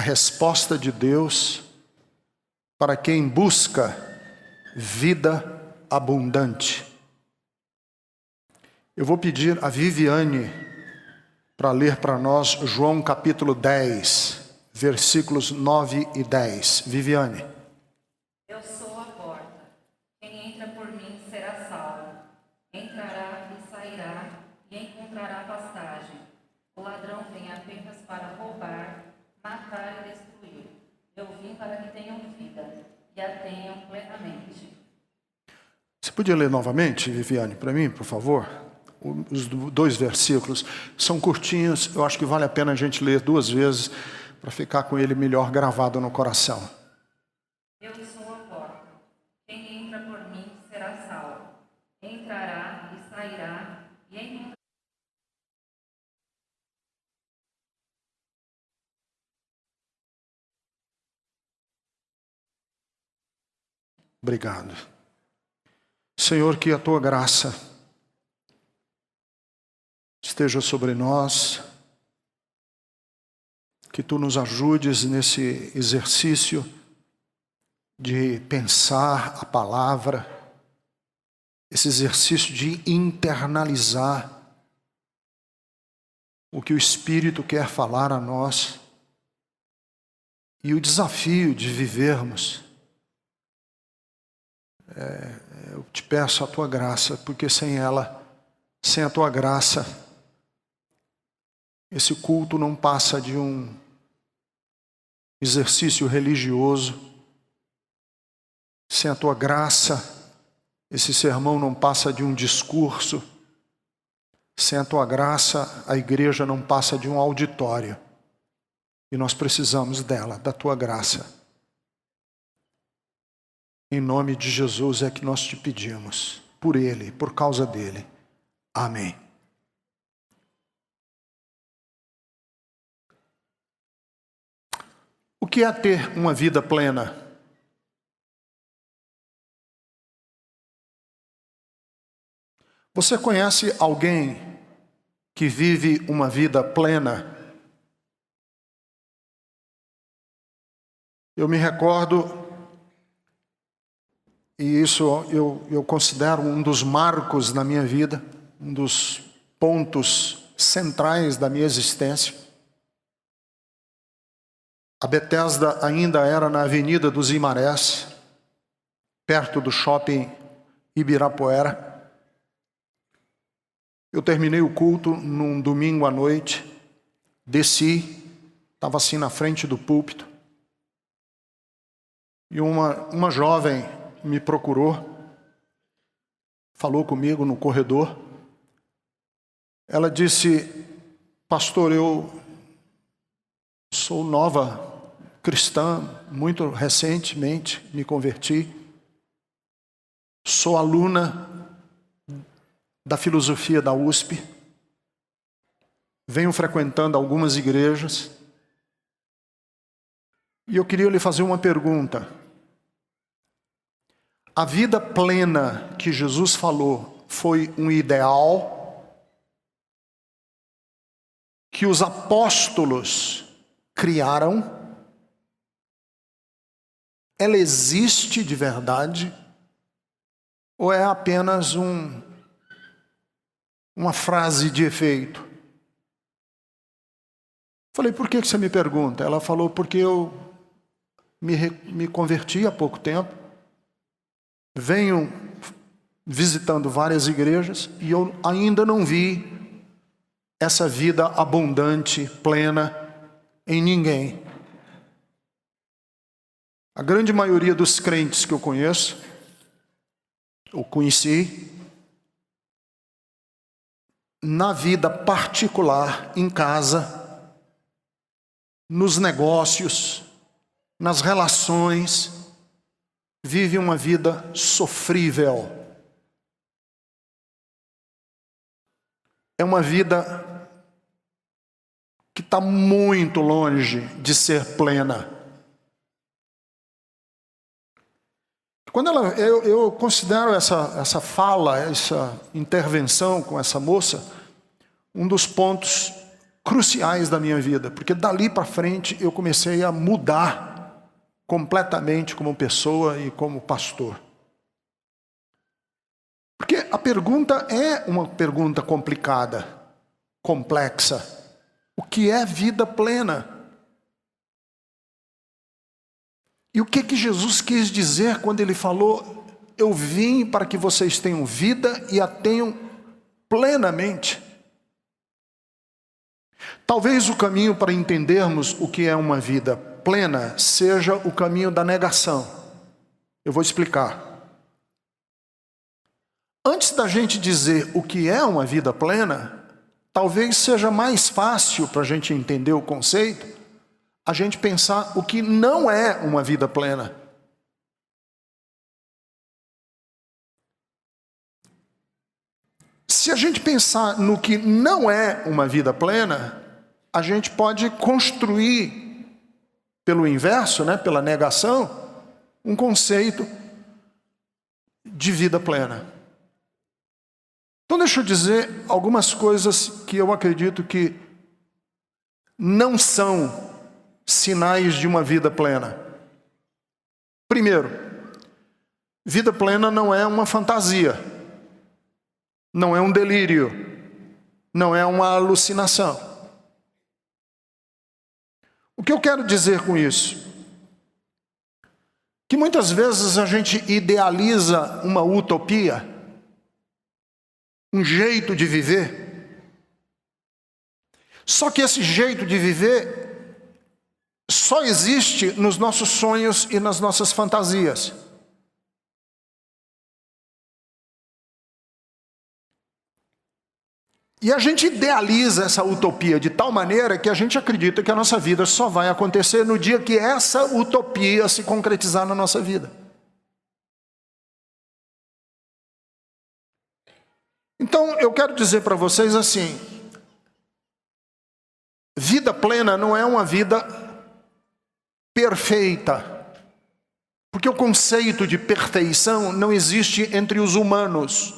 resposta de Deus para quem busca vida abundante. Eu vou pedir a Viviane para ler para nós João capítulo 10, versículos 9 e 10. Viviane. Eu sou a porta. Quem entra por mim será salvo. Entrará e sairá e encontrará pastagem. O ladrão vem apenas para roubar, matar e destruir. Eu vim para que tenham vida e a tenham plenamente. Você podia ler novamente, Viviane, para mim, por favor? Os 2 versículos são curtinhos, eu acho que vale a pena a gente ler 2 vezes para ficar com ele melhor gravado no coração. Eu sou a porta. Quem entra por mim será salvo. Entrará e sairá e encontrará. Obrigado. Senhor, que a tua graça esteja sobre nós, que tu nos ajudes nesse exercício de pensar a palavra, esse exercício de internalizar o que o Espírito quer falar a nós e o desafio de vivermos. Eu te peço a tua graça, porque sem ela, sem a tua graça, esse culto não passa de um exercício religioso. Sem a tua graça, esse sermão não passa de um discurso. Sem a tua graça, a igreja não passa de um auditório. E nós precisamos dela, da tua graça. Em nome de Jesus é que nós te pedimos, por Ele, por causa dEle. Amém. O que é ter uma vida plena? Você conhece alguém que vive uma vida plena? Eu me recordo, e isso eu considero um dos marcos na minha vida, um dos pontos centrais da minha existência. A Bethesda ainda era na Avenida dos Imarés, perto do shopping Ibirapuera. Eu terminei o culto num domingo à noite, desci, estava assim na frente do púlpito, e uma jovem me procurou, falou comigo no corredor. Ela disse: pastor, eu sou nova cristã, muito recentemente me converti, sou aluna da filosofia da USP, venho frequentando algumas igrejas, e eu queria lhe fazer uma pergunta. A vida plena que Jesus falou foi um ideal que os apóstolos criaram? Ela existe de verdade? Ou é apenas uma frase de efeito? Falei, por que você me pergunta? Ela falou, porque eu me converti há pouco tempo, venho visitando várias igrejas e eu ainda não vi essa vida abundante, plena em ninguém. A grande maioria dos crentes que eu conheço, ou conheci, na vida particular, em casa, nos negócios, nas relações, vive uma vida sofrível. É uma vida que está muito longe de ser plena. Quando eu considero essa fala, essa intervenção com essa moça, um dos pontos cruciais da minha vida, porque dali para frente eu comecei a mudar completamente como pessoa e como pastor. Porque a pergunta é uma pergunta complicada, complexa. O que é vida plena? E o que Jesus quis dizer quando ele falou: eu vim para que vocês tenham vida e a tenham plenamente? Talvez o caminho para entendermos o que é uma vida plena seja o caminho da negação. Eu vou explicar. Antes da gente dizer o que é uma vida plena, talvez seja mais fácil para a gente entender o conceito, a gente pensar o que não é uma vida plena. Se a gente pensar no que não é uma vida plena, a gente pode construir, pelo inverso, pela negação, um conceito de vida plena. Então deixa eu dizer algumas coisas que eu acredito que não são sinais de uma vida plena. Primeiro, vida plena não é uma fantasia, não é um delírio, não é uma alucinação. O que eu quero dizer com isso? Que muitas vezes a gente idealiza uma utopia, um jeito de viver. Só que esse jeito de viver só existe nos nossos sonhos e nas nossas fantasias. E a gente idealiza essa utopia de tal maneira que a gente acredita que a nossa vida só vai acontecer no dia que essa utopia se concretizar na nossa vida. Então, eu quero dizer para vocês assim: vida plena não é uma vida perfeita, porque o conceito de perfeição não existe entre os humanos.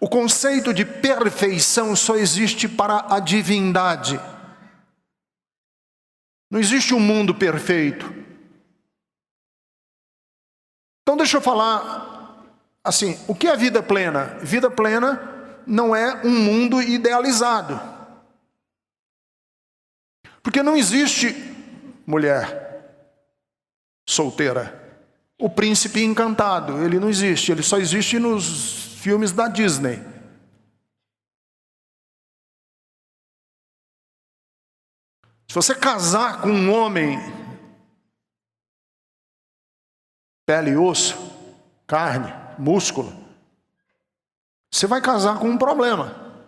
O conceito de perfeição só existe para a divindade. Não existe um mundo perfeito. Então deixa eu falar assim, o que é vida plena? Vida plena não é um mundo idealizado. Porque não existe mulher solteira. O príncipe encantado, ele não existe, ele só existe nos filmes da Disney. Se você casar com um homem, pele e osso, carne, músculo, você vai casar com um problema.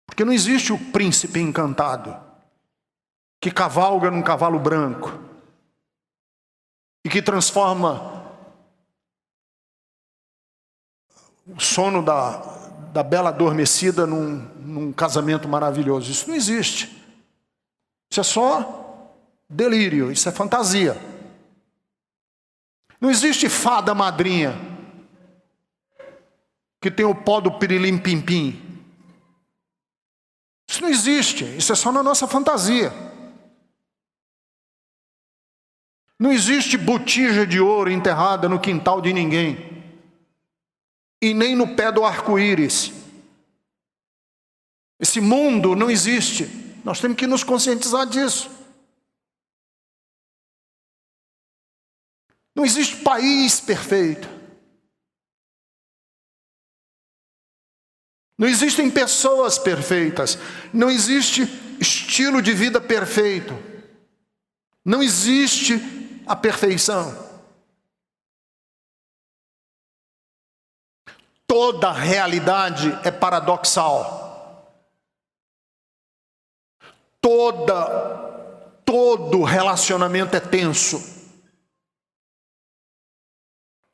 Porque não existe o príncipe encantado que cavalga num cavalo branco e que transforma o sono da bela adormecida num casamento maravilhoso. Isso não existe. Isso é só delírio, isso é fantasia. Não existe fada madrinha que tem o pó do pirilim-pim-pim. Isso não existe, isso é só na nossa fantasia. Não existe botija de ouro enterrada no quintal de ninguém. E nem no pé do arco-íris. Esse mundo não existe. Nós temos que nos conscientizar disso. Não existe país perfeito. Não existem pessoas perfeitas. Não existe estilo de vida perfeito. Não existe a perfeição. Toda realidade é paradoxal. Todo relacionamento é tenso.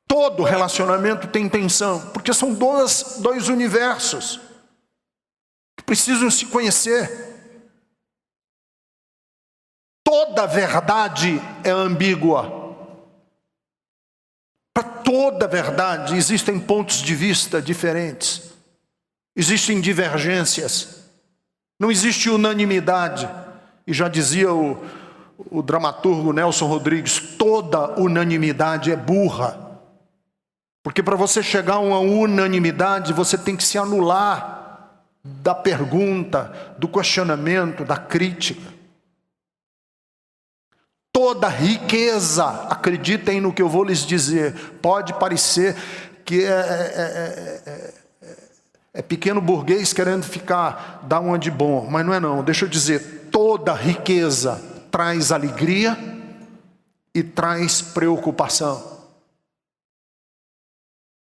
Todo relacionamento tem tensão, porque são dois universos que precisam se conhecer. Toda verdade é ambígua. Para toda verdade existem pontos de vista diferentes. existem divergências, não existe unanimidade. E já dizia o dramaturgo Nelson Rodrigues, toda unanimidade é burra. Porque para você chegar a uma unanimidade, você tem que se anular da pergunta, do questionamento, da crítica. Toda riqueza, acreditem no que eu vou lhes dizer, pode parecer que é pequeno burguês querendo dar uma de bom, mas não é não. Deixa eu dizer, toda riqueza traz alegria e traz preocupação.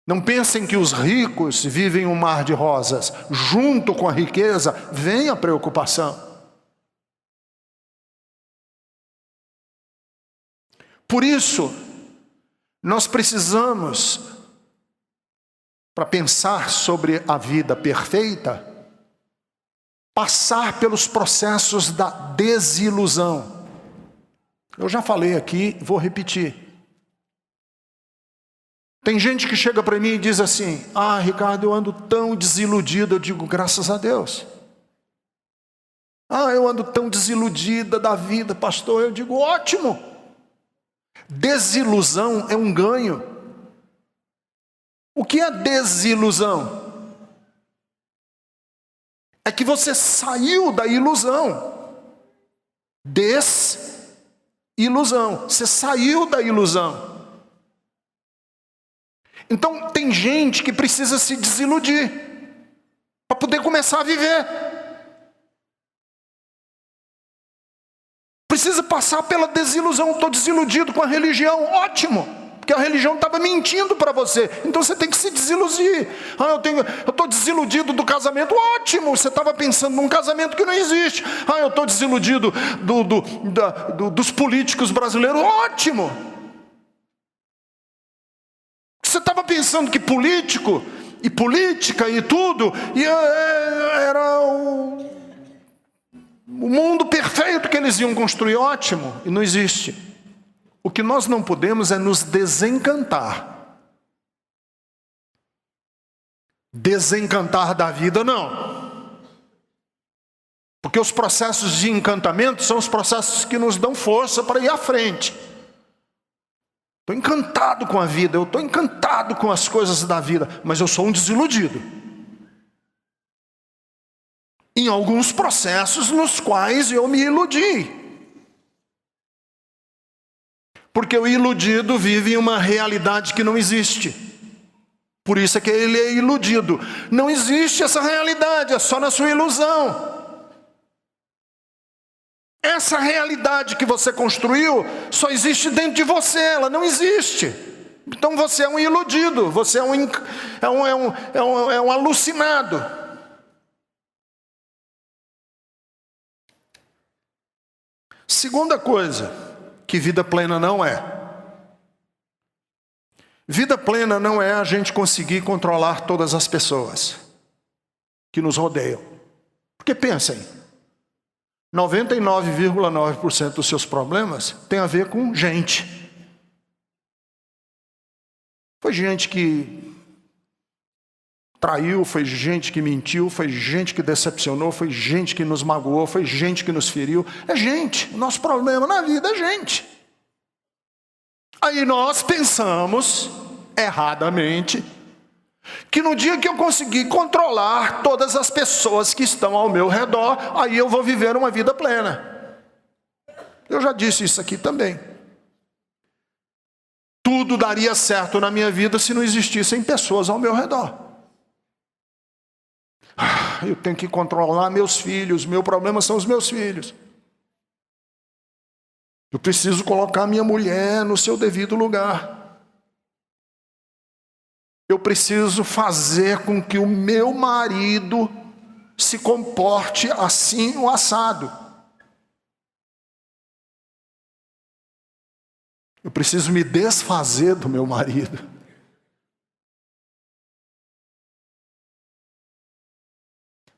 Não pensem que os ricos vivem um mar de rosas. Junto com a riqueza vem a preocupação. Por isso, nós precisamos, para pensar sobre a vida perfeita, passar pelos processos da desilusão. Eu já falei aqui, vou repetir. Tem gente que chega para mim e diz assim: ah, Ricardo, eu ando tão desiludido. Eu digo, graças a Deus. Ah, eu ando tão desiludida da vida, pastor. Eu digo, ótimo. Desilusão é um ganho. O que é desilusão? É que você saiu da ilusão. Desilusão. Você saiu da ilusão. Então tem gente que precisa se desiludir para poder começar a viver. Precisa passar pela desilusão. Estou desiludido com a religião, ótimo, porque a religião estava mentindo para você. Então você tem que se desiludir. Ah, eu estou desiludido do casamento, ótimo, você estava pensando num casamento que não existe. Ah, eu estou desiludido dos políticos brasileiros, ótimo. Você estava pensando que político e política e tudo era o mundo perfeito que eles iam construir, ótimo, e não existe. O que nós não podemos é nos desencantar. Desencantar da vida, não. Porque os processos de encantamento são os processos que nos dão força para ir à frente. Estou encantado com a vida, eu estou encantado com as coisas da vida, mas eu sou um desiludido. Em alguns processos nos quais eu me iludi. Porque o iludido vive em uma realidade que não existe. Por isso é que ele é iludido. Não existe essa realidade, é só na sua ilusão. Essa realidade que você construiu só existe dentro de você, ela não existe. Então você é um iludido, você é um alucinado. Segunda coisa que vida plena não é. Vida plena não é a gente conseguir controlar todas as pessoas que nos rodeiam. Porque pensem, 99,9% dos seus problemas tem a ver com gente. Foi gente que traiu, foi gente que mentiu, foi gente que decepcionou, foi gente que nos magoou, foi gente que nos feriu. É gente. O nosso problema na vida é gente. Aí nós pensamos, erradamente, que no dia que eu conseguir controlar todas as pessoas que estão ao meu redor, aí eu vou viver uma vida plena. Eu já disse isso aqui também. Tudo daria certo na minha vida se não existissem pessoas ao meu redor. Eu tenho que controlar meus filhos, meu problema são os meus filhos. Eu preciso colocar minha mulher no seu devido lugar. Eu preciso fazer com que o meu marido se comporte assim ou assado. Eu preciso me desfazer do meu marido.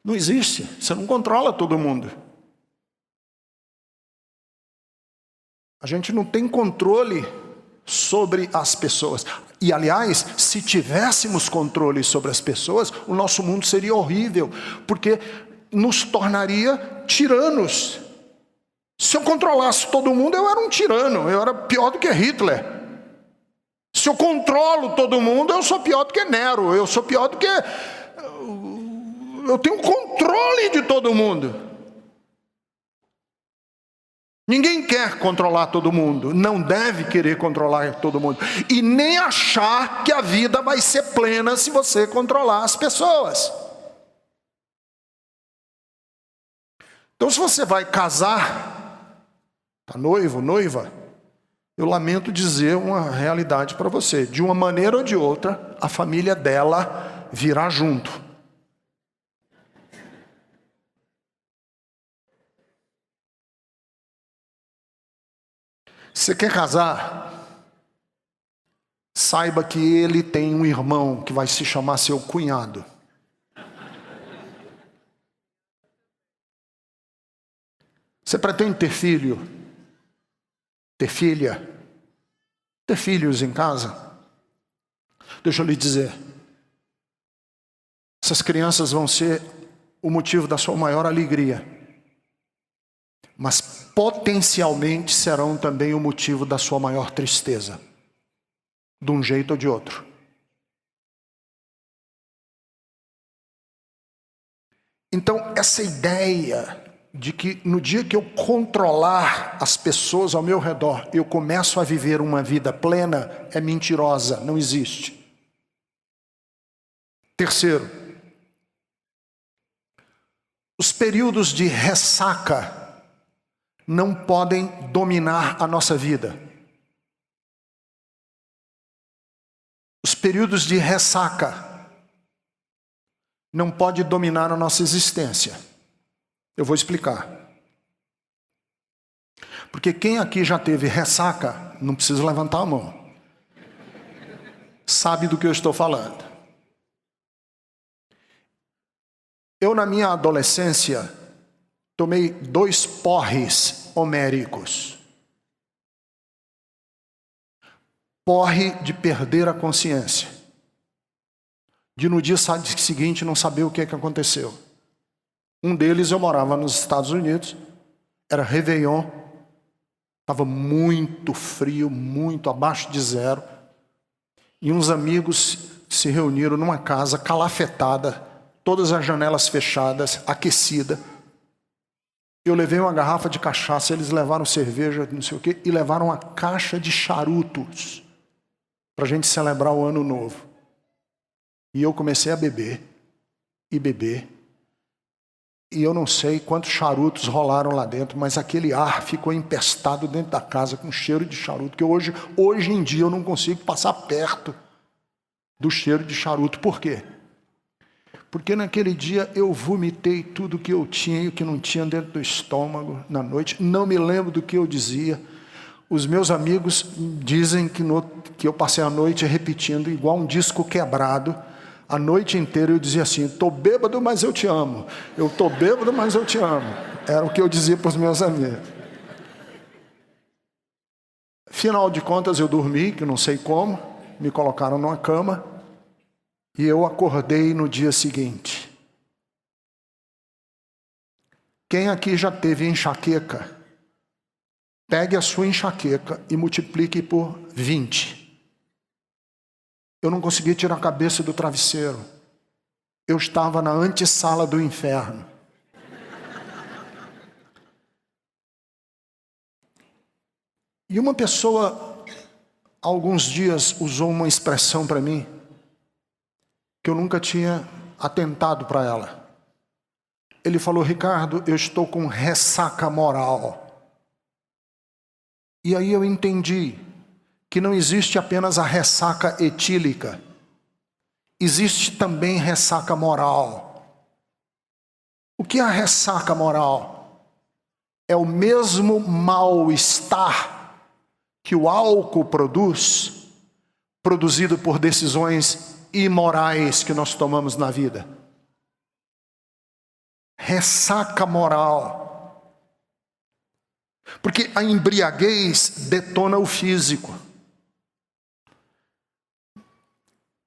Não existe, você não controla todo mundo. A gente não tem controle sobre as pessoas. E, aliás, se tivéssemos controle sobre as pessoas, o nosso mundo seria horrível, porque nos tornaria tiranos. Se eu controlasse todo mundo, eu era um tirano, eu era pior do que Hitler. Se eu controlo todo mundo, eu sou pior do que Nero, eu sou pior do que... Eu tenho controle de todo mundo. Ninguém quer controlar todo mundo, não deve querer controlar todo mundo, e nem achar que a vida vai ser plena se você controlar as pessoas. Então, se você vai casar, tá noivo, noiva, eu lamento dizer uma realidade para você: de uma maneira ou de outra, a família dela virá junto. Você quer casar? Saiba que ele tem um irmão que vai se chamar seu cunhado. Você pretende ter filho? Ter filha? Ter filhos em casa? Deixa eu lhe dizer. Essas crianças vão ser o motivo da sua maior alegria. Mas potencialmente serão também o motivo da sua maior tristeza, de um jeito ou de outro. Então, essa ideia de que no dia que eu controlar as pessoas ao meu redor, eu começo a viver uma vida plena, é mentirosa, não existe. Terceiro, os períodos de ressaca não podem dominar a nossa vida. Os períodos de ressaca não podem dominar a nossa existência. Eu vou explicar. Porque quem aqui já teve ressaca, não precisa levantar a mão, sabe do que eu estou falando. Eu, na minha adolescência, tomei 2 porres homéricos. Porre de perder a consciência, de no dia seguinte não saber o que aconteceu. Um deles, eu morava nos Estados Unidos, era Réveillon, estava muito frio, muito abaixo de 0, e uns amigos se reuniram numa casa calafetada, todas as janelas fechadas, aquecida. Eu levei uma garrafa de cachaça, eles levaram cerveja, não sei o quê, e levaram uma caixa de charutos para a gente celebrar o ano novo. E eu comecei a beber, e beber, e eu não sei quantos charutos rolaram lá dentro, mas aquele ar ficou empestado dentro da casa com cheiro de charuto, que hoje em dia eu não consigo passar perto do cheiro de charuto. Por quê? Porque naquele dia eu vomitei tudo que eu tinha e o que não tinha dentro do estômago na noite. Não me lembro do que eu dizia. Os meus amigos dizem que eu passei a noite repetindo igual um disco quebrado. A noite inteira eu dizia assim: estou bêbado, mas eu te amo. Eu estou bêbado, mas eu te amo. Era o que eu dizia para os meus amigos. Final de contas eu dormi, que não sei como. Me colocaram numa cama. E eu acordei no dia seguinte. Quem aqui já teve enxaqueca? Pegue a sua enxaqueca e multiplique por 20. Eu não consegui tirar a cabeça do travesseiro. Eu estava na antessala do inferno. E uma pessoa, há alguns dias, usou uma expressão para mim, que eu nunca tinha atentado para ela. Ele falou: Ricardo, eu estou com ressaca moral. E aí eu entendi que não existe apenas a ressaca etílica, existe também ressaca moral. O que é a ressaca moral? É o mesmo mal-estar que o álcool produz, produzido por decisões imorais que nós tomamos na vida. Ressaca moral. Porque a embriaguez detona o físico.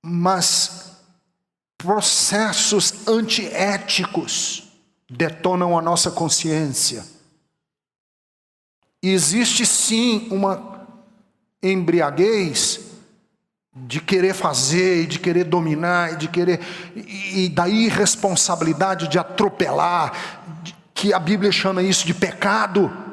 mas processos antiéticos detonam a nossa consciência. E existe sim uma embriaguez de querer fazer, e de querer dominar, e da irresponsabilidade de atropelar, que a Bíblia chama isso de pecado.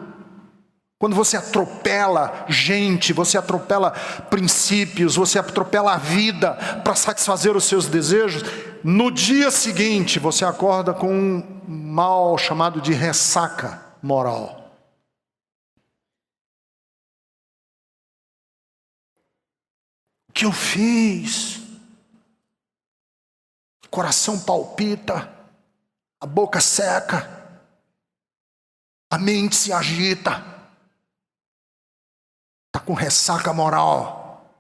Quando você atropela gente, você atropela princípios, você atropela a vida para satisfazer os seus desejos, no dia seguinte você acorda com um mal chamado de ressaca moral. O que eu fiz? O coração palpita, a boca seca, a mente se agita. Está com ressaca moral.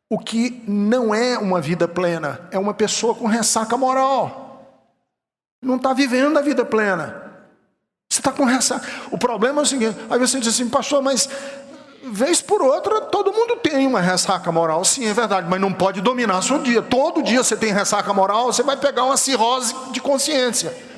O que não é uma vida plena é uma pessoa com ressaca moral. Não está vivendo a vida plena. Você está com ressaca. O problema é o seguinte: aí você diz assim, pastor, mas vez por outra todo mundo tem uma ressaca moral. Sim, é verdade, mas não pode dominar o seu dia. Todo dia você tem ressaca moral, você vai pegar uma cirrose de consciência.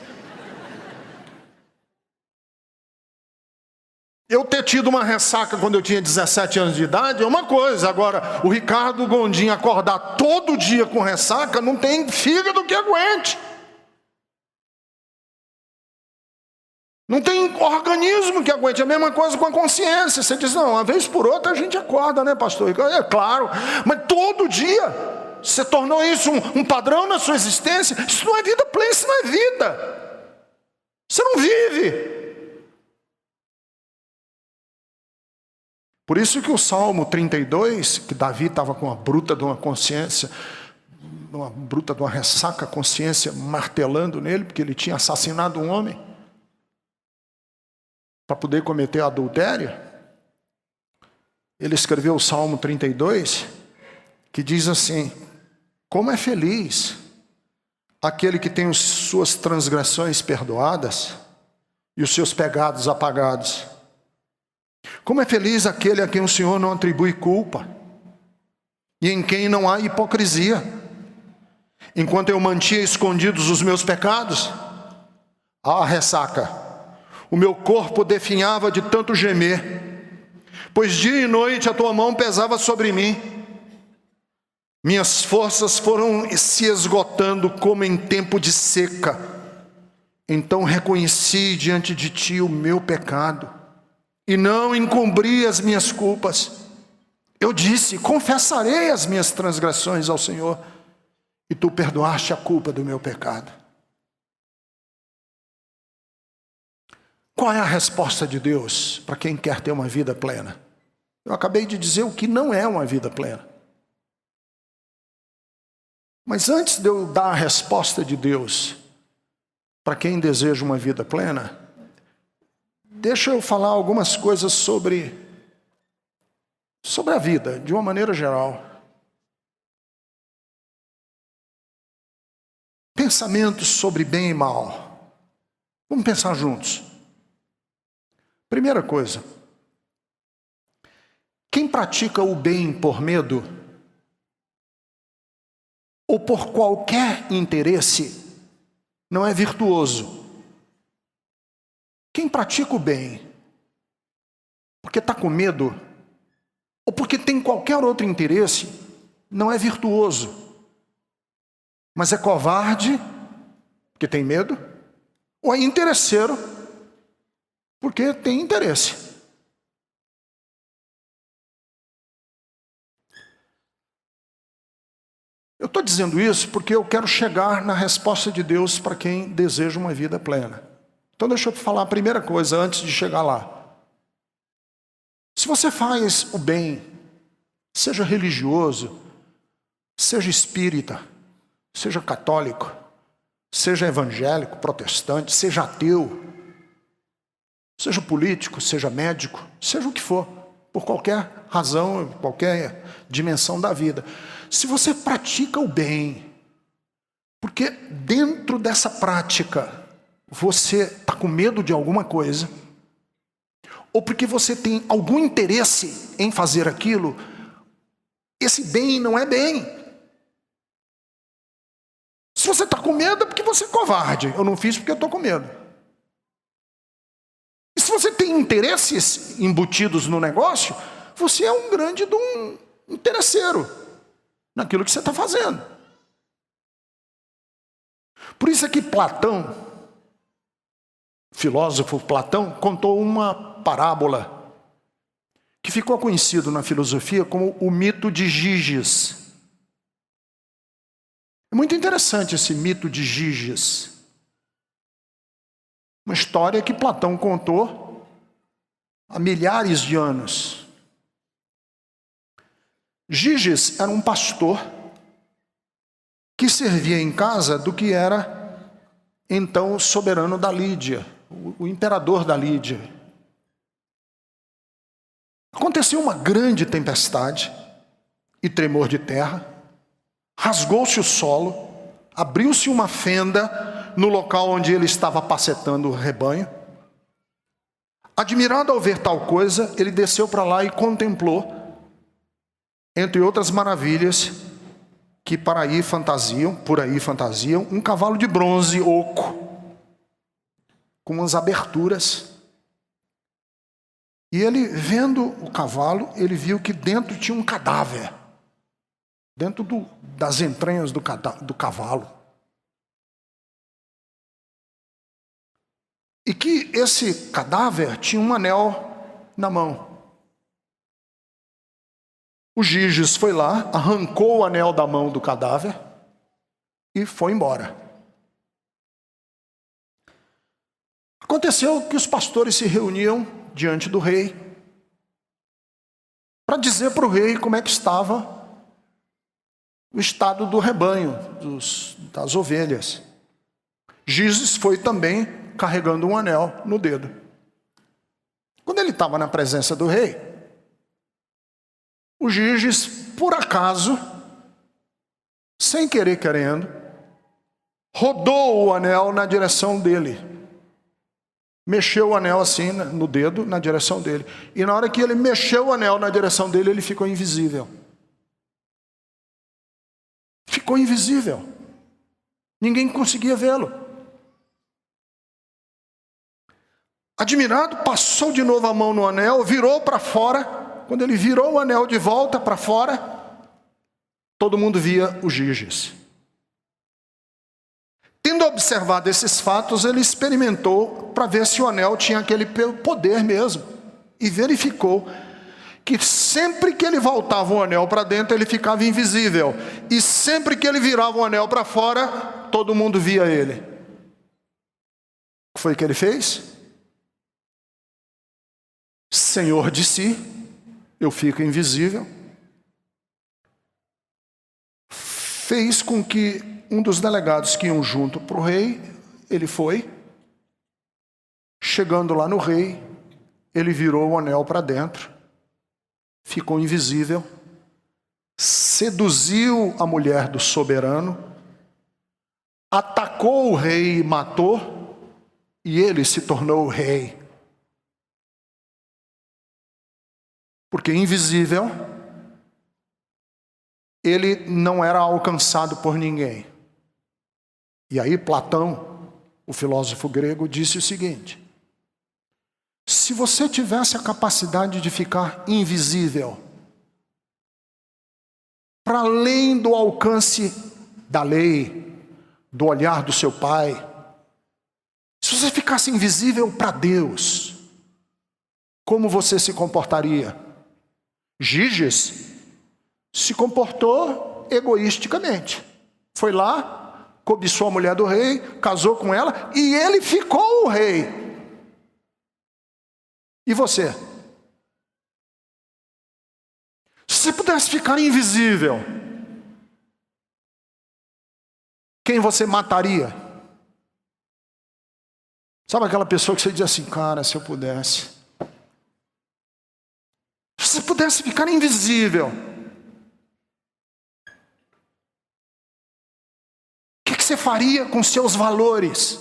Eu ter tido uma ressaca quando eu tinha 17 anos de idade é uma coisa. Agora, o Ricardo Gondim acordar todo dia com ressaca, não tem fígado que aguente. Não tem organismo que aguente. É a mesma coisa com a consciência. Você diz, não, uma vez por outra a gente acorda, né, pastor? É claro, mas todo dia você tornou isso um padrão na sua existência. Isso não é vida plena, isso não é vida. Você não vive. Por isso que o Salmo 32, que Davi estava com uma bruta de uma consciência, uma bruta de uma ressaca consciência martelando nele, porque ele tinha assassinado um homem para poder cometer adultério. Ele escreveu o Salmo 32, que diz assim: como é feliz aquele que tem as suas transgressões perdoadas e os seus pecados apagados. Como é feliz aquele a quem o Senhor não atribui culpa e em quem não há hipocrisia. Enquanto eu mantinha escondidos os meus pecados, ressaca, o meu corpo definhava de tanto gemer, pois dia e noite a tua mão pesava sobre mim. Minhas forças foram se esgotando como em tempo de seca. Então reconheci diante de ti o meu pecado e não encobri as minhas culpas. Eu disse, confessarei as minhas transgressões ao Senhor, e tu perdoaste a culpa do meu pecado. Qual é a resposta de Deus para quem quer ter uma vida plena? Eu acabei de dizer o que não é uma vida plena. Mas antes de eu dar a resposta de Deus para quem deseja uma vida plena, deixa eu falar algumas coisas sobre a vida, de uma maneira geral. Pensamentos sobre bem e mal. Vamos pensar juntos. Primeira coisa, quem pratica o bem por medo ou por qualquer interesse não é virtuoso. Quem pratica o bem porque está com medo ou porque tem qualquer outro interesse não é virtuoso, mas é covarde porque tem medo, ou é interesseiro porque tem interesse. Eu estou dizendo isso porque eu quero chegar na resposta de Deus para quem deseja uma vida plena. Então deixa eu falar a primeira coisa antes de chegar lá. Se você faz o bem, seja religioso, seja espírita, seja católico, seja evangélico, protestante, seja ateu, seja político, seja médico, seja o que for, por qualquer razão, qualquer dimensão da vida. Se você pratica o bem, porque dentro dessa prática você está com medo de alguma coisa, ou porque você tem algum interesse em fazer aquilo, esse bem não é bem. Se você está com medo é porque você é covarde. Eu não fiz porque eu estou com medo. E se você tem interesses embutidos no negócio, você é um grande de um interesseiro naquilo que você está fazendo. Por isso é que Platão, filósofo Platão, contou uma parábola que ficou conhecido na filosofia como o mito de Giges. É muito interessante esse mito de Giges. Uma história que Platão contou há milhares de anos. Giges era um pastor que servia em casa do que era então o soberano da Lídia, o imperador da Lídia. Aconteceu uma grande tempestade e tremor de terra, rasgou-se o solo, abriu-se uma fenda no local onde ele estava apacetando o rebanho. Admirado ao ver tal coisa, ele desceu para lá e contemplou, entre outras maravilhas, que por aí fantasiam, um cavalo de bronze oco, com umas aberturas. E ele, vendo o cavalo, ele viu que dentro tinha um cadáver, dentro das entranhas do cavalo. E que esse cadáver tinha um anel na mão. O Giges foi lá, arrancou o anel da mão do cadáver e foi embora. Aconteceu que os pastores se reuniam diante do rei para dizer para o rei como é que estava o estado do rebanho, das ovelhas. Giges foi também carregando um anel no dedo. Quando ele estava na presença do rei, o Giges, por acaso, sem querer querendo, rodou o anel na direção dele. Mexeu o anel assim no dedo, na direção dele. E na hora que ele mexeu o anel na direção dele, ele ficou invisível. Ficou invisível. Ninguém conseguia vê-lo. Admirado, passou de novo a mão no anel, virou para fora. Quando ele virou o anel de volta para fora, todo mundo via o Giges. Tendo observado esses fatos, ele experimentou para ver se o anel tinha aquele poder mesmo. E verificou que sempre que ele voltava o anel para dentro, ele ficava invisível. E sempre que ele virava o anel para fora, todo mundo via ele. O que foi que ele fez? Senhor de si, eu fico invisível. Fez com que um dos delegados que iam junto para o rei, ele foi. Chegando lá no rei, ele virou o anel para dentro, ficou invisível, seduziu a mulher do soberano, atacou o rei e matou, e ele se tornou o rei. Porque invisível, ele não era alcançado por ninguém. E aí Platão, o filósofo grego, disse o seguinte: se você tivesse a capacidade de ficar invisível, para além do alcance da lei, do olhar do seu pai, se você ficasse invisível para Deus, como você se comportaria? Giges se comportou egoisticamente. Foi lá, cobiçou a mulher do rei, casou com ela e ele ficou o rei. E você? Se você pudesse ficar invisível, quem você mataria? Sabe aquela pessoa que você diz assim, cara, se eu pudesse. Se você pudesse ficar invisível, o que você faria com seus valores?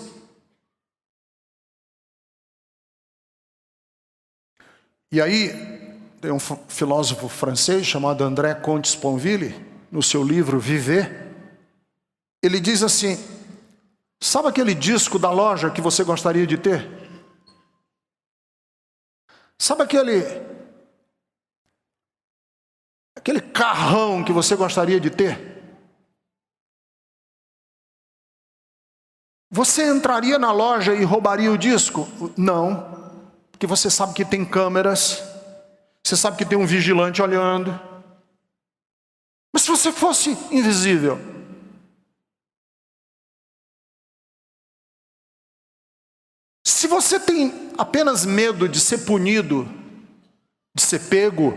E aí, Tem um filósofo francês chamado André Comte-Sponville, no seu livro Viver, ele diz assim: sabe aquele disco da loja que você gostaria de ter? Sabe aquele carrão que você gostaria de ter? Você entraria na loja e roubaria o disco? Não, porque você sabe que tem câmeras, você sabe que tem um vigilante olhando. Mas se você fosse invisível, se você tem apenas medo de ser punido, de ser pego,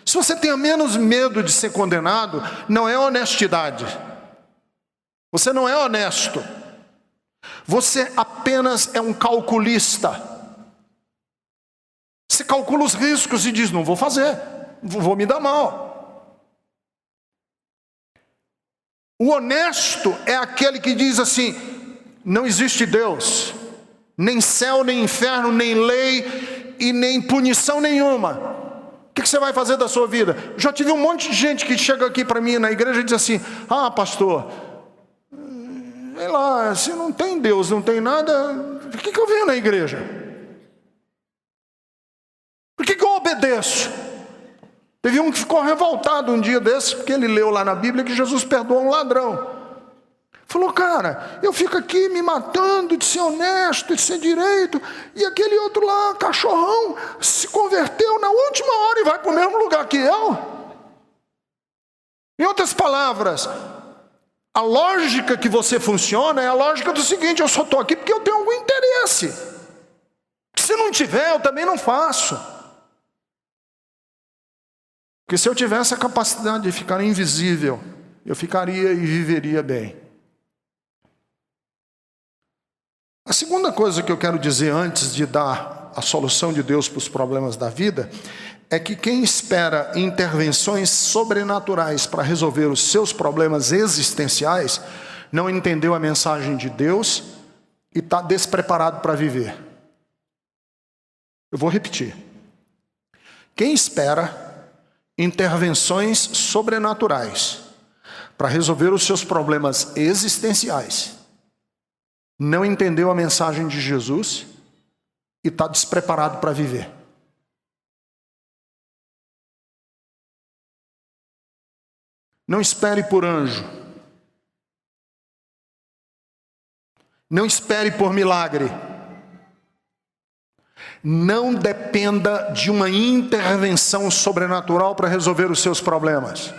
se você tem menos medo de ser condenado, não é honestidade. Você não é honesto. Você apenas é um calculista. Você calcula os riscos e diz: não vou fazer, vou me dar mal. O honesto é aquele que diz assim: não existe Deus, nem céu, nem inferno, nem lei e nem punição nenhuma. O que você vai fazer da sua vida? Já tive um monte de gente que chega aqui para mim na igreja e diz assim: ah, pastor, sei lá, se não tem Deus, não tem nada, por que eu venho na igreja? Por que eu obedeço? Teve um que ficou revoltado um dia desses, porque ele leu lá na Bíblia que Jesus perdoa um ladrão. Falou: cara, eu fico aqui me matando de ser honesto, de ser direito, e aquele outro lá, cachorrão, se converteu na última hora e vai para o mesmo lugar que eu. Em outras palavras, a lógica que você funciona é a lógica do seguinte: eu só estou aqui porque eu tenho algum interesse. Se não tiver, eu também não faço. Porque se eu tivesse a capacidade de ficar invisível, eu ficaria e viveria bem. A segunda coisa que eu quero dizer antes de dar a solução de Deus para os problemas da vida é que quem espera intervenções sobrenaturais para resolver os seus problemas existenciais não entendeu a mensagem de Deus e está despreparado para viver. Eu vou repetir. Quem espera intervenções sobrenaturais para resolver os seus problemas existenciais não entendeu a mensagem de Jesus e está despreparado para viver. Não espere por anjo. Não espere por milagre. Não dependa de uma intervenção sobrenatural para resolver os seus problemas.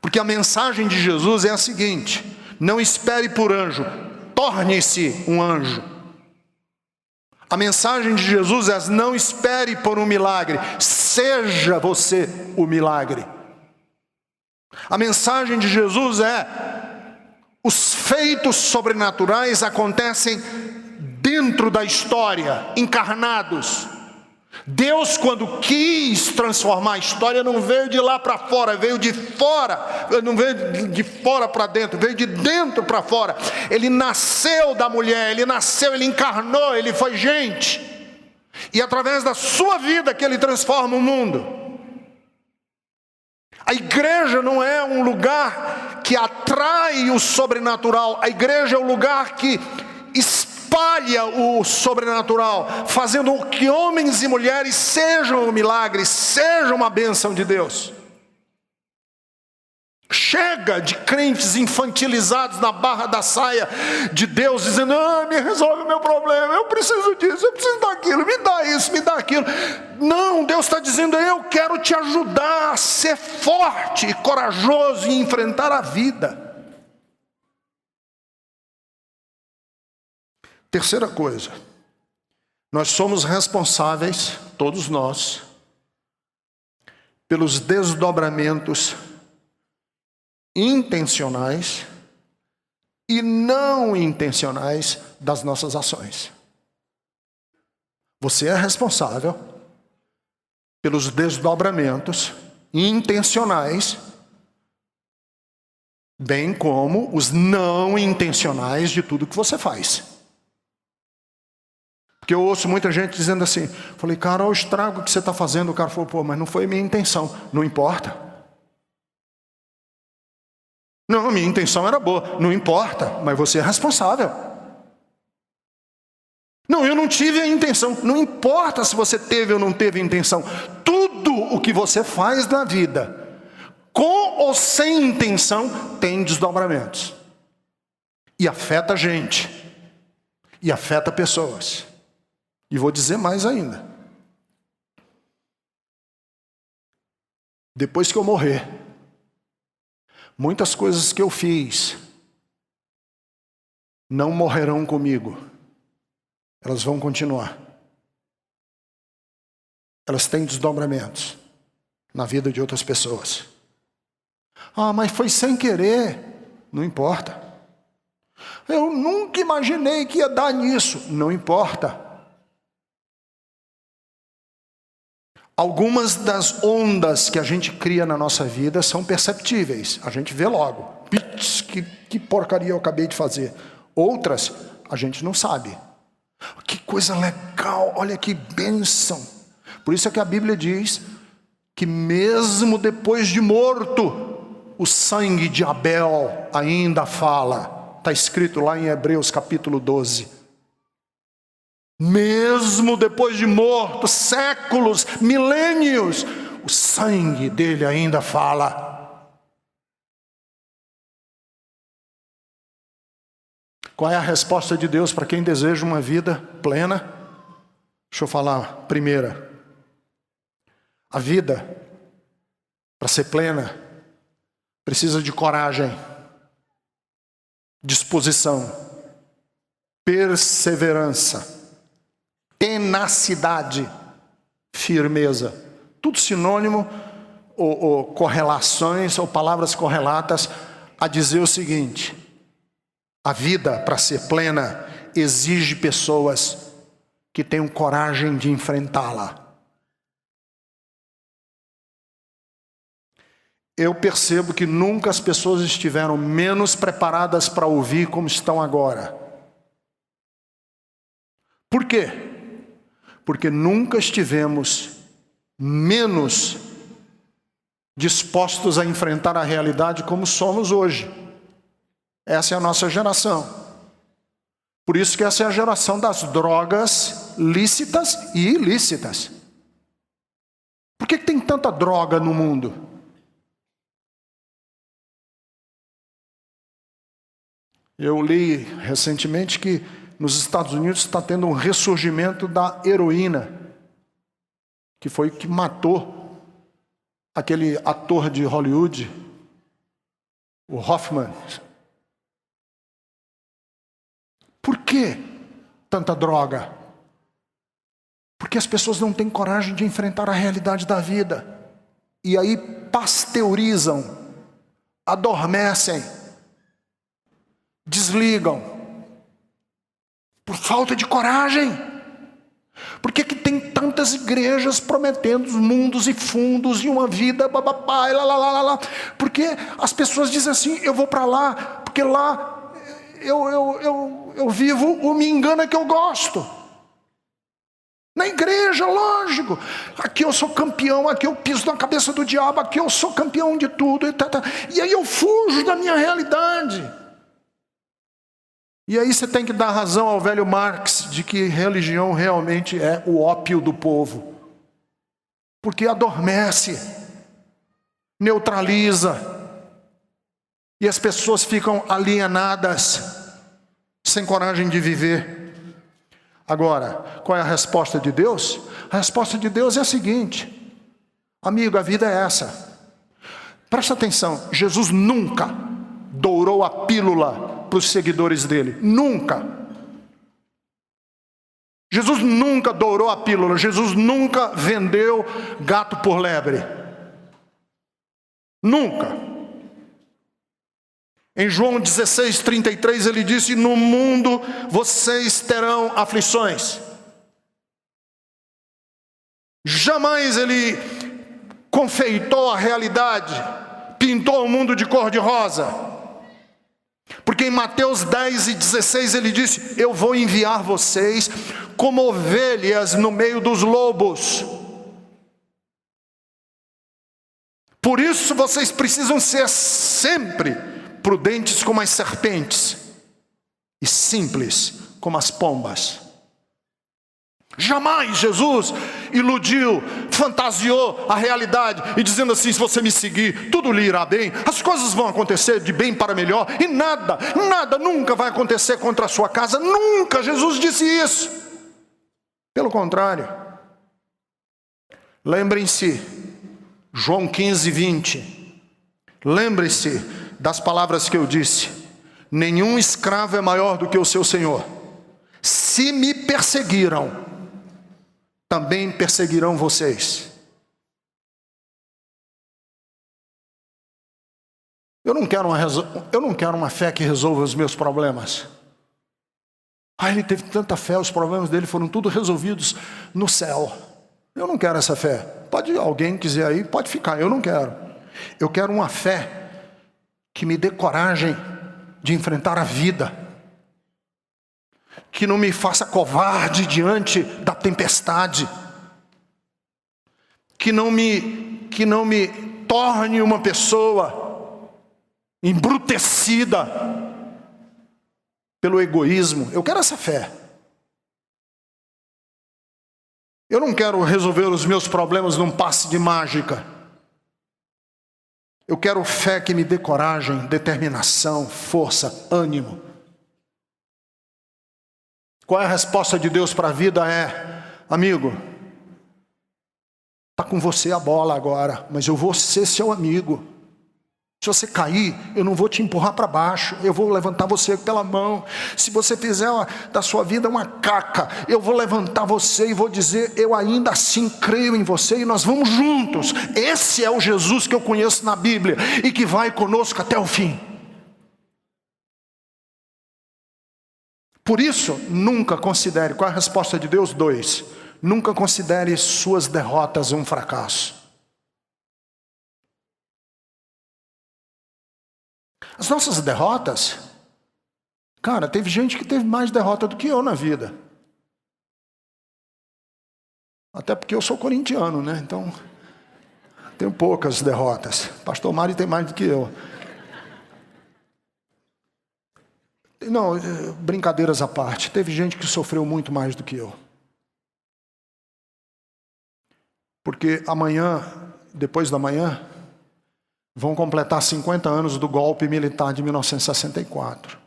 Porque a mensagem de Jesus é a seguinte: não espere por anjo, torne-se um anjo. A mensagem de Jesus é: não espere por um milagre, seja você o milagre. A mensagem de Jesus é: os feitos sobrenaturais acontecem dentro da história, encarnados. Deus, quando quis transformar a história, não veio de lá para fora, veio de fora, não veio de fora para dentro, veio de dentro para fora. Ele nasceu da mulher, ele encarnou, ele foi gente. E através da sua vida que ele transforma o mundo. A igreja não é um lugar que atrai o sobrenatural, a igreja é um lugar que espalha o sobrenatural, fazendo que homens e mulheres sejam um milagre, sejam uma bênção de Deus. Chega de crentes infantilizados na barra da saia de Deus, dizendo: me resolve o meu problema, eu preciso disso, eu preciso daquilo, me dá isso, me dá aquilo. Não, Deus está dizendo: eu quero te ajudar a ser forte e corajoso e enfrentar a vida. Terceira coisa, nós somos responsáveis, todos nós, pelos desdobramentos intencionais e não intencionais das nossas ações. Você é responsável pelos desdobramentos intencionais, bem como os não intencionais de tudo que você faz. Porque eu ouço muita gente dizendo assim, falei, cara, olha o estrago que você está fazendo. O cara falou, pô, mas não foi minha intenção. Não importa. Não, minha intenção era boa. Não importa, mas você é responsável. Não, eu não tive a intenção. Não importa se você teve ou não teve intenção. Tudo o que você faz na vida, com ou sem intenção, tem desdobramentos. E afeta a gente. E afeta pessoas. E vou dizer mais ainda. Depois que eu morrer, muitas coisas que eu fiz não morrerão comigo. Elas vão continuar. Elas têm desdobramentos na vida de outras pessoas. Ah, mas foi sem querer. Não importa. Eu nunca imaginei que ia dar nisso. Não importa. Algumas das ondas que a gente cria na nossa vida são perceptíveis. A gente vê logo. Pits, que porcaria eu acabei de fazer. Outras, a gente não sabe. Que coisa legal, olha que bênção. Por isso é que a Bíblia diz que mesmo depois de morto, o sangue de Abel ainda fala. Está escrito lá em Hebreus capítulo 12. Mesmo depois de morto, séculos, milênios, o sangue dele ainda fala. Qual é a resposta de Deus para quem deseja uma vida plena? Deixa eu falar primeira. A vida, para ser plena, precisa de coragem, disposição, perseverança, tenacidade, firmeza. Tudo sinônimo ou correlações ou palavras correlatas a dizer o seguinte: a vida, para ser plena, exige pessoas que tenham coragem de enfrentá-la. Eu percebo que nunca as pessoas estiveram menos preparadas para ouvir como estão agora. Por quê? Porque nunca estivemos menos dispostos a enfrentar a realidade como somos hoje. Essa é a nossa geração. Por isso que essa é a geração das drogas lícitas e ilícitas. Por que tem tanta droga no mundo? Eu li recentemente que nos Estados Unidos está tendo um ressurgimento da heroína, que foi o que matou aquele ator de Hollywood, o Hoffman. Por que tanta droga? Porque as pessoas não têm coragem de enfrentar a realidade da vida. E aí pasteurizam, adormecem, desligam. Por falta de coragem. Por que tem tantas igrejas prometendo mundos e fundos e uma vida bababá, e lá. Porque as pessoas dizem assim, eu vou para lá, porque lá eu vivo o me engana que eu gosto. Na igreja, lógico. Aqui eu sou campeão, aqui eu piso na cabeça do diabo, aqui eu sou campeão de tudo. E aí eu fujo da minha realidade. E aí você tem que dar razão ao velho Marx de que religião realmente é o ópio do povo. Porque adormece, neutraliza, e as pessoas ficam alienadas, sem coragem de viver. Agora, qual é a resposta de Deus? A resposta de Deus é a seguinte: amigo, a vida é essa. Presta atenção, Jesus nunca dourou a pílula para os seguidores dele. Nunca. Jesus nunca dourou a pílula. Jesus nunca vendeu gato por lebre. Nunca. Em João 16:33 ele disse: no mundo vocês terão aflições. Jamais ele confeitou a realidade, pintou o mundo de cor de rosa. Porque Porque em Mateus 10:16 ele disse: eu vou enviar vocês como ovelhas no meio dos lobos. Por isso vocês precisam ser sempre prudentes como as serpentes e simples como as pombas. Jamais Jesus iludiu, fantasiou a realidade e dizendo assim: se você me seguir, tudo lhe irá bem, as coisas vão acontecer de bem para melhor, e nada nunca vai acontecer contra a sua casa. Nunca Jesus disse isso. Pelo contrário. Lembrem-se, João 15:20. Lembre-se das palavras que eu disse: nenhum escravo é maior do que o seu senhor. Se me perseguiram, também perseguirão vocês. Eu não quero uma fé que resolva os meus problemas. Ele teve tanta fé, os problemas dele foram tudo resolvidos no céu. Eu não quero essa fé. Pode alguém quiser aí, pode ficar, eu não quero. Eu quero uma fé que me dê coragem de enfrentar a vida, que não me faça covarde diante da tempestade, que não me torne uma pessoa embrutecida pelo egoísmo. Eu quero essa fé. Eu não quero resolver os meus problemas num passe de mágica. Eu quero fé que me dê coragem, determinação, força, ânimo. Qual é a resposta de Deus para a vida? Amigo, está com você a bola agora, mas eu vou ser seu amigo. Se você cair, eu não vou te empurrar para baixo, eu vou levantar você pela mão. Se você fizer da sua vida uma caca, eu vou levantar você e vou dizer: eu ainda assim creio em você, e nós vamos juntos. Esse é o Jesus que eu conheço na Bíblia e que vai conosco até o fim. Por isso, nunca considere, qual é a resposta de Deus? 2. Nunca considere suas derrotas um fracasso. As nossas derrotas, cara, teve gente que teve mais derrota do que eu na vida. Até porque eu sou corintiano, né? Então, tenho poucas derrotas. Pastor Mário tem mais do que eu. Não, brincadeiras à parte, teve gente que sofreu muito mais do que eu. Porque amanhã, depois da manhã, vão completar 50 anos do golpe militar de 1964.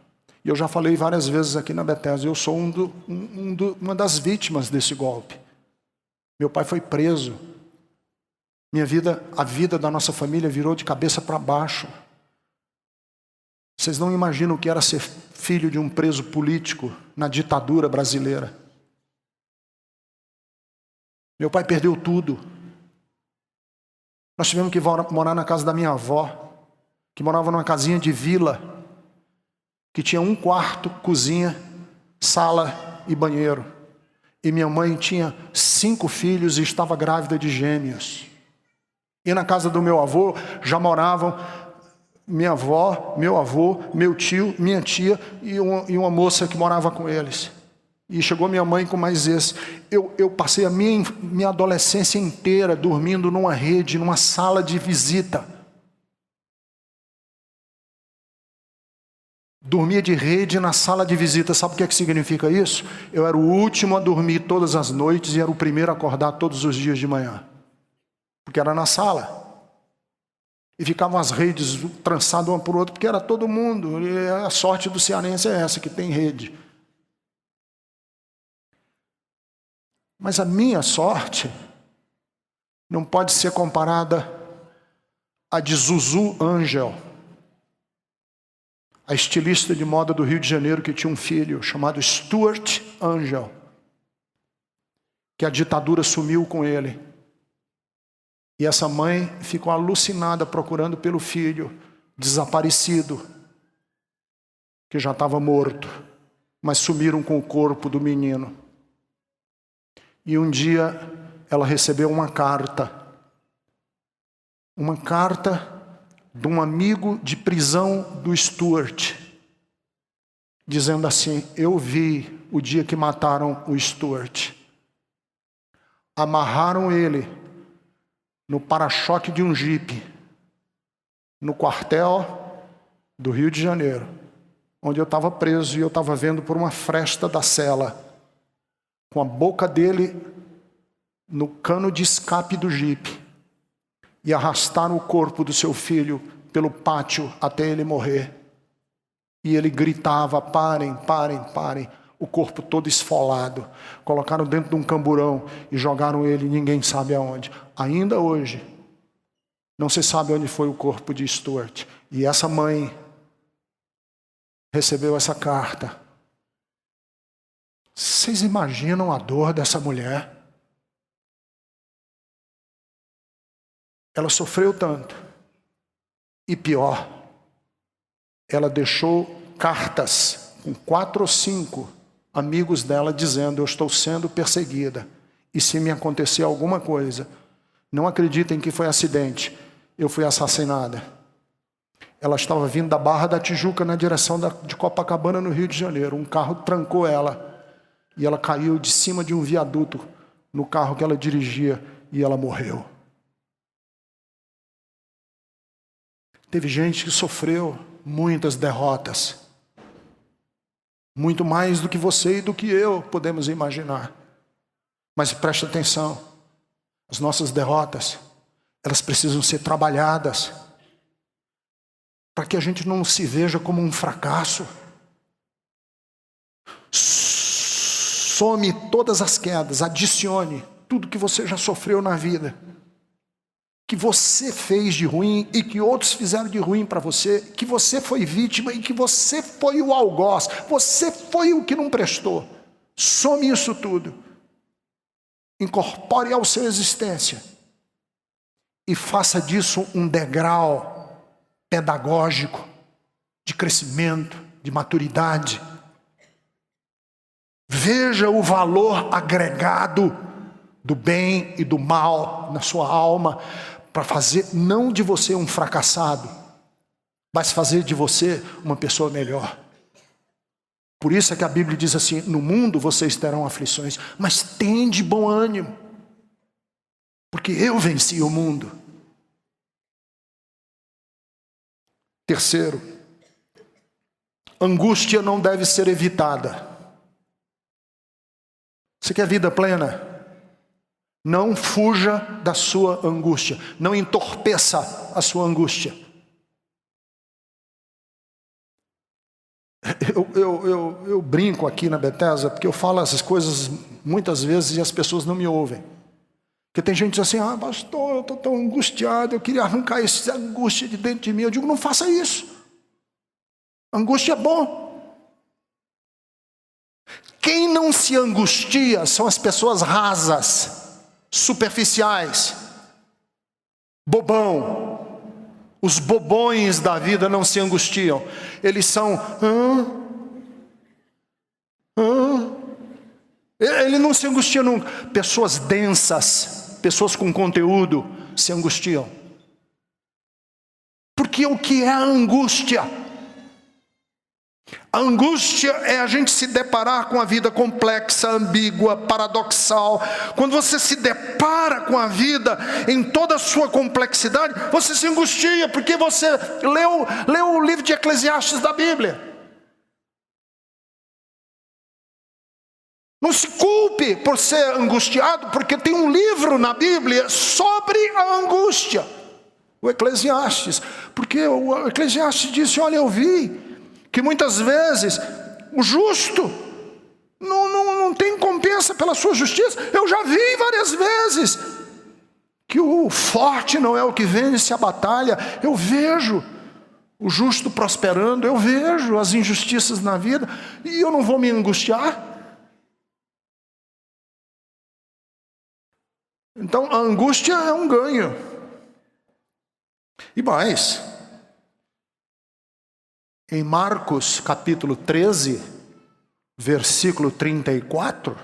E eu já falei várias vezes aqui na Bethesda, eu sou uma das vítimas desse golpe. Meu pai foi preso. A vida da nossa família virou de cabeça para baixo. Vocês não imaginam o que era ser filho de um preso político na ditadura brasileira. Meu pai perdeu tudo. Nós tivemos que morar na casa da minha avó, que morava numa casinha de vila, que tinha um quarto, cozinha, sala e banheiro. E minha mãe tinha 5 filhos e estava grávida de gêmeos. E na casa do meu avô já moravam minha avó, meu avô, meu tio, minha tia e uma moça que morava com eles. E chegou minha mãe com mais esse. Eu passei a minha adolescência inteira dormindo numa rede, numa sala de visita. Dormia de rede na sala de visita. Sabe o que significa isso? Eu era o último a dormir todas as noites e era o primeiro a acordar todos os dias de manhã. Porque era na sala. E ficavam as redes trançadas uma por outra, porque era todo mundo. E a sorte do cearense é essa, que tem rede. Mas a minha sorte não pode ser comparada à de Zuzu Angel, a estilista de moda do Rio de Janeiro que tinha um filho chamado Stuart Angel, que a ditadura sumiu com ele. E essa mãe ficou alucinada procurando pelo filho desaparecido, que já estava morto, mas sumiram com o corpo do menino. E um dia ela recebeu uma carta de um amigo de prisão do Stuart, dizendo assim: eu vi o dia que mataram o Stuart. Amarraram ele no para-choque de um jipe, no quartel do Rio de Janeiro, onde eu estava preso, e eu estava vendo por uma fresta da cela, com a boca dele no cano de escape do jipe, e arrastaram o corpo do seu filho pelo pátio até ele morrer. E ele gritava: parem, parem, parem. O corpo todo esfolado. Colocaram dentro de um camburão e jogaram ele, ninguém sabe aonde. Ainda hoje, não se sabe onde foi o corpo de Stuart. E essa mãe recebeu essa carta. Vocês imaginam a dor dessa mulher? Ela sofreu tanto. E pior, ela deixou cartas com 4 ou 5 amigos dela dizendo: eu estou sendo perseguida, e se me acontecer alguma coisa, não acreditem que foi acidente, eu fui assassinada. Ela estava vindo da Barra da Tijuca na direção de Copacabana, no Rio de Janeiro. Um carro trancou ela e ela caiu de cima de um viaduto no carro que ela dirigia, e ela morreu. Teve gente que sofreu muitas derrotas, muito mais do que você e do que eu podemos imaginar. Mas preste atenção, as nossas derrotas, elas precisam ser trabalhadas, para que a gente não se veja como um fracasso. Some todas as quedas, adicione tudo que você já sofreu na vida, que você fez de ruim e que outros fizeram de ruim para você, que você foi vítima e que você foi o algoz, você foi o que não prestou. Some isso tudo, incorpore ao sua existência e faça disso um degrau pedagógico de crescimento, de maturidade. Veja o valor agregado do bem e do mal na sua alma, para fazer não de você um fracassado, mas fazer de você uma pessoa melhor. Por isso é que a Bíblia diz assim: no mundo vocês terão aflições, mas tende bom ânimo, porque eu venci o mundo. Terceiro, angústia não deve ser evitada. Você quer vida plena? Não fuja da sua angústia. Não entorpeça a sua angústia. Eu brinco aqui na Bethesda, porque eu falo essas coisas muitas vezes e as pessoas não me ouvem. Porque tem gente que diz assim: ah, pastor, eu estou tão angustiado, eu queria arrancar essa angústia de dentro de mim. Eu digo: não faça isso. Angústia é bom. Quem não se angustia são as pessoas rasas, superficiais, bobão. Os bobões da vida não se angustiam. Eles são ele não se angustia nunca. Pessoas densas, pessoas com conteúdo se angustiam. Porque o que é a angústia? A angústia é a gente se deparar com a vida complexa, ambígua, paradoxal. Quando você se depara com a vida em toda a sua complexidade, você se angustia, porque você leu o livro de Eclesiastes da Bíblia. Não se culpe por ser angustiado, porque tem um livro na Bíblia sobre a angústia, o Eclesiastes. Porque o Eclesiastes disse: olha, eu vi que muitas vezes o justo não tem compensa pela sua justiça. Eu já vi várias vezes que o forte não é o que vence a batalha. Eu vejo o justo prosperando, eu vejo as injustiças na vida, e eu não vou me angustiar. Então a angústia é um ganho. E mais, em Marcos capítulo 13, versículo 34,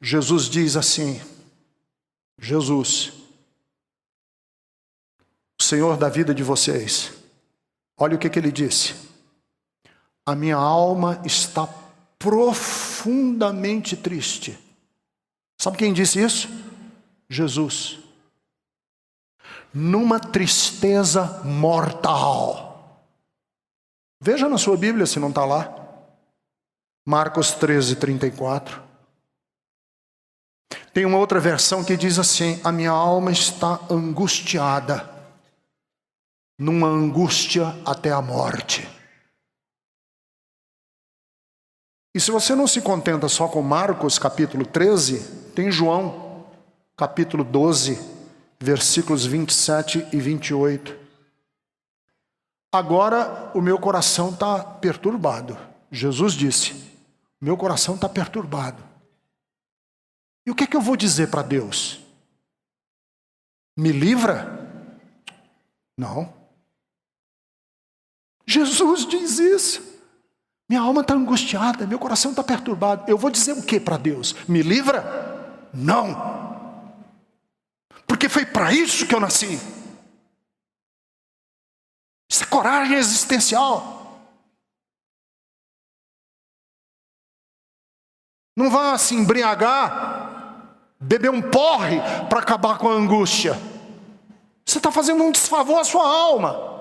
Jesus diz assim: Jesus, o Senhor da vida de vocês, olha o que ele disse: a minha alma está profundamente triste. Sabe quem disse isso? Jesus. Numa tristeza mortal. Veja na sua Bíblia se não está lá. Marcos 13:34. Tem uma outra versão que diz assim: a minha alma está angustiada, numa angústia até a morte. E se você não se contenta só com Marcos capítulo 13, tem João capítulo 12, versículos 27 e 28. Agora o meu coração está perturbado. Jesus disse: meu coração está perturbado. E o que é que eu vou dizer para Deus? Me livra? Não. Jesus diz isso. Minha alma está angustiada, meu coração está perturbado. Eu vou dizer o que para Deus? Me livra? Não. Porque foi para isso que eu nasci. Isso é coragem existencial. Não vá se embriagar, beber um porre para acabar com a angústia. Você está fazendo um desfavor à sua alma.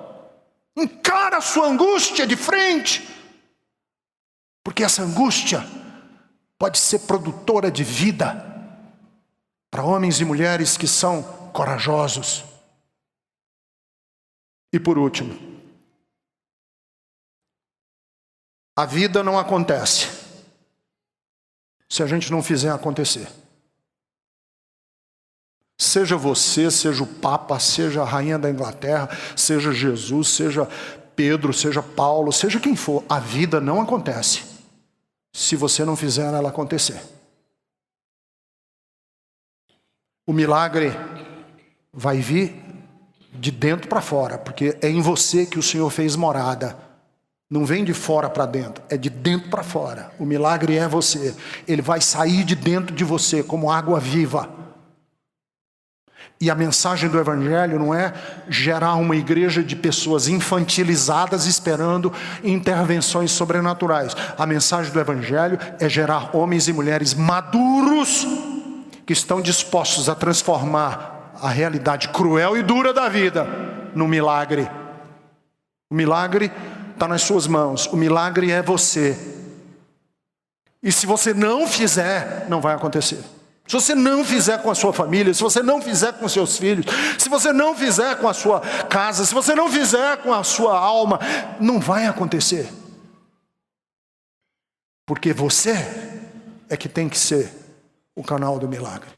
Encara a sua angústia de frente. Porque essa angústia pode ser produtora de vida para homens e mulheres que são corajosos. E por último, a vida não acontece se a gente não fizer acontecer. Seja você, seja o Papa, seja a Rainha da Inglaterra, seja Jesus, seja Pedro, seja Paulo, seja quem for, a vida não acontece se você não fizer ela acontecer. O milagre vai vir de dentro para fora, porque é em você que o Senhor fez morada. Não vem de fora para dentro, é de dentro para fora. O milagre é você. Ele vai sair de dentro de você como água viva. E a mensagem do Evangelho não é gerar uma igreja de pessoas infantilizadas esperando intervenções sobrenaturais. A mensagem do Evangelho é gerar homens e mulheres maduros que estão dispostos a transformar a realidade cruel e dura da vida num milagre. O milagre está nas suas mãos. O milagre é você. E se você não fizer, não vai acontecer. Se você não fizer com a sua família, se você não fizer com seus filhos, se você não fizer com a sua casa, se você não fizer com a sua alma, não vai acontecer. Porque você é que tem que ser o canal do milagre.